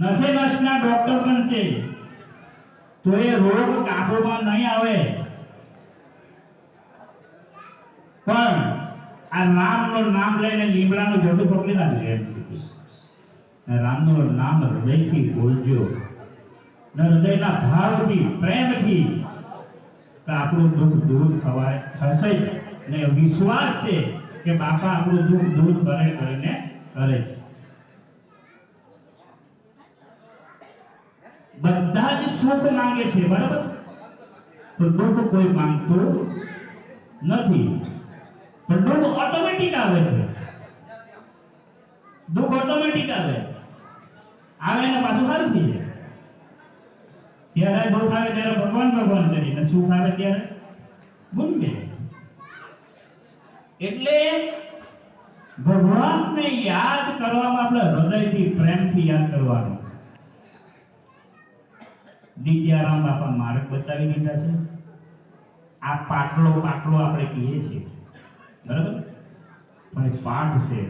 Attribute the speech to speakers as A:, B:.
A: નસે નસના doctor બનશે તો એ રોગ કાબુમાં નહીં આવે. પણ આ રામનું નામ લઈને લીમડાનું જોડું પકડી નાખે. રામનું નામ હૃદયથી બોલજો, હૃદયના ભાવથી, પ્રેમથી, તો આપણું દુઃખ દૂર થશે. ને વિશ્વાસ છે કે બાપા આપણું દુઃખ દૂર કરીને કરે. બધા જ સુખ માંગે છે, બરાબર? તો દુઃખ કોઈ માંગતું નથી. પણ દુઃખ ઓટોમેટિક આવે છે. દુઃખ ઓટોમેટિક આવે ને પાછું સારું થઈ જાય. ત્યારે દુઃખ આવે ત્યારે ભગવાન ભગવાન કરીને, સુખ આવે ત્યારે ભૂલી જાય. એટલે ભગવાનને યાદ કરવામાં આપણે હૃદયથી, પ્રેમથી યાદ કરવાનું. દિત્યારામ બાપા માર્ગ બતાવી દીધા છે. આ પાટલો આપણે કહીએ છીએ, બરાબર? પણ પાઠ છે.